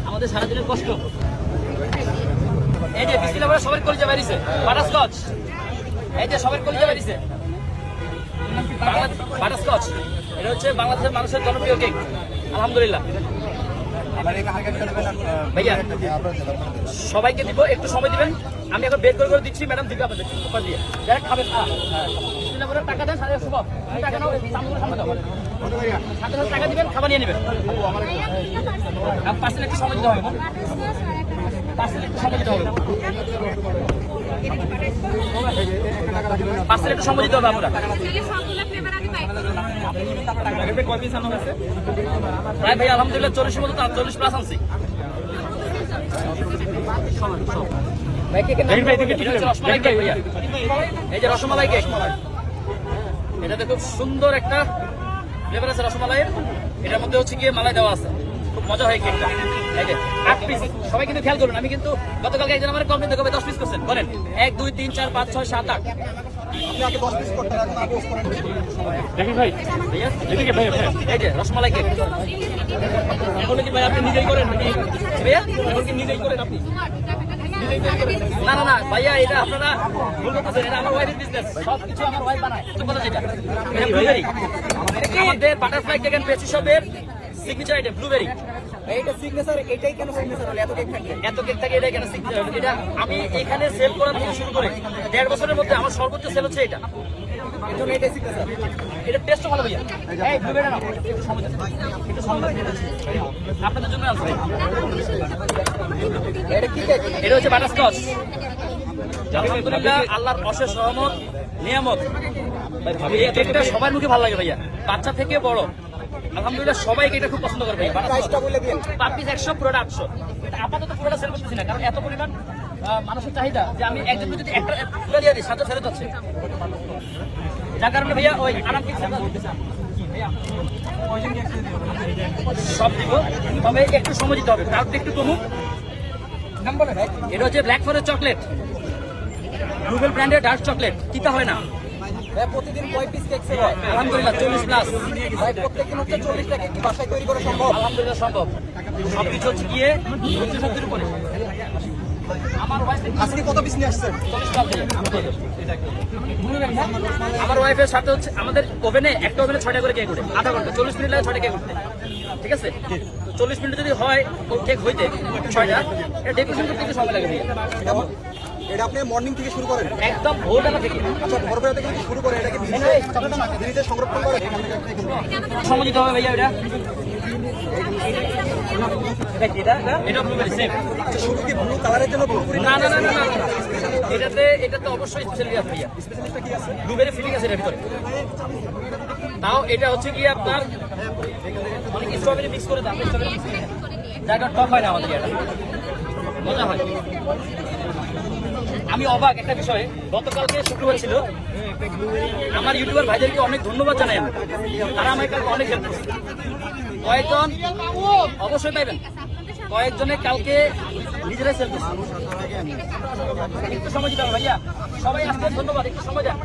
আমাদের সারাদিনের কষ্ট। এই যে বিসমিল্লাহ বলে সবার কলিজা বেরিয়েছে, বাটারস্কচ। এই যে সবার কলিজা বেরিয়েছে বাটারস্কচ। এটা হচ্ছে বাংলাদেশের মানুষের জনপ্রিয় কেক। আলহামদুলিল্লাহ ভাইয়া, সবাইকে দিব, একটু সময় দিবেন। আমি এখন বের করে দিচ্ছি, ম্যাডাম দিবে আপনাদের দিয়ে খাবেন। টাকা দেন, শুভ টাকা নাও, সামনে দাও, সাথে সাথে টাকা দিবেন, খাবার নিয়ে নেবেন। পার্সেল একটু সময় দিতে হবে, পার্সেল একটু সময় দিতে হবে, পার্সেল একটু সময় দিতে হবে। আমরা প্রায় ভাই আলহামদুলিল্লাহ 40-এর মতো, 40 প্লাস আনছি। এই যে রসমালাই কেক, এটাতে খুব সুন্দর একটা ফ্লেভার আছে রসমালাইয়ের। এটার মধ্যে হচ্ছে গিয়ে মালাই দেওয়া আছে, খুব মজা হয় কেকটা। এই যে 8 পিস, সবাই কিন্তু খেয়াল করুন। আমি কিন্তু গতকালকে একজন আমার কমপ্লেন দেখবে 10 পিস করছেন, বলেন 1 2 3 4 5 6 7 8। এই যে রসমালাই কেক, এখন কি ভাই আপনি নিজেই করেন ভাইয়া? এখন কি নিজেই করেন আপনি? না না না ভাইয়া, এটা আপনারা ভুল করতেছেন। এটা আমার ওয়াইফের বিজনেস, সবকিছু আমার ওয়াইফ বানায়। কথা যেটা ব্লুবেরি, আমাদের বাটারফ্লাই কেক এন্ড পেস্ট্রি শপের সিগনেচার আইটেম ব্লুবেরি। এইটা সিগনেচার, এটাই কেন সিগনেচার হলো? এত কেক থাকে, এত কেক থাকে, এটাই কেন সিগনেচার হলো? এটা আমি এখানে সেল করার থেকে শুরু করে 1.5 বছরের মধ্যে আমার সর্বোচ্চ সেল হচ্ছে এটা। এজন্য এটাই সিগনেচার। এটা টেস্টও ভালো ভাইয়া। এই ব্লুবেরি নাও, একটু সময় দেন, একটু সময় দেন, আপনাদের জন্য আছে। এটা কি কেক? এটা হচ্ছে বাটারস্কচ। আলহামদুলিল্লাহ, আল্লাহর অশেষ রহমত, নিয়ামত। এই কেকটা সবার মুখে ভালো লাগে ভাইয়া, বাচ্চা থেকে বড়। আলহামদুলিল্লাহ সবাইকে এটা খুব পছন্দ করে ভাই। প্রাইসটা বলে দিন। পার পিস 100, পুরোটা 800। আপাতত পুরোটা সেল করতেছি না, কারণ এত পরিমাণ মানুষের চাহিদা যে আমি একজন যদি একটা পুরো দিয়ে দিই, সাথে ফেরত যাচ্ছে। যার কারণে ভাইয়া ওই আরাম কেক সব দিব, তবে একটু সময় দিতে হবে, তার একটু কমুক। এটা হচ্ছে ব্ল্যাক ফরেস্ট চকলেট, গুগল ব্র্যান্ডের ডার্ক চকলেট, তিতা হয় না। প্রতিদিন কয় পিস কেক সেল হয়? আলহামদুলিল্লাহ 40 প্লাস। প্রত্যেকদিন হচ্ছে 40টা কেক কি বাসায় তৈরি করা সম্ভব? আলহামদুলিল্লাহ সম্ভব। সবকিছু হচ্ছে গিয়ে 200 উপরে। আমার ওয়াইফ আজকে কত পিস নিয়ে আসছেন? 40 প্লাস। আমার ওয়াইফের সাথে হচ্ছে আমাদের ওভেনে, একটা ওভেনে 6টা করে কেক ওঠে, আধা ঘন্টা 40 মিনিট লাগে 6টা কেক উঠতে। ঠিক আছে, 40 মিনিট যদি হয় কেক হইতে 6টা, এটা ডেকোরেশন করতে একটু সময় লাগে। এটা আপনি মর্নিং থেকে শুরু করেন? একদম ভোরবেলা থেকে। আচ্ছা, ভোরবেলা থেকে শুরু করে এটাকে ফ্রিজে সংরক্ষণ করে সময় দিতে হবে ভাইয়া। এটা ব্লুবেরি সেম। আচ্ছা, শুধু কি ব্লু কালারের জন্য পুরোপুরি? না না না না, এটাতে অবশ্যই স্পেশালিটি আছে ভাইয়া। স্পেশালিস্টটা কি আছে? ব্লুবেরি ফিলিং আছে এর ভিতরে। তাও এটা হচ্ছে কি আপনার অনেক স্ট্রবেরি মিক্স করে দাম, স্ট্রবেরি মিক্স করে জায়গা টক হয় না আমাদের, এটা মজা হয়। আমি অবাক একটা বিষয়ে, গতকালকে শুক্রবার ছিল, আমার ইউটিউবার ভাইদেরকে অনেক ধন্যবাদ জানাই আমি, তারা আমাকে কালকে অনেক হেল্প করছে। কয়েকজন অবশ্যই পাইবেন, কয়েকজনে কালকে নিজেরাই সেল করছে। একটু সময় দিতে হবে ভাইয়া, সবাই আসতে ধন্যবাদ, একটু সময় দেন।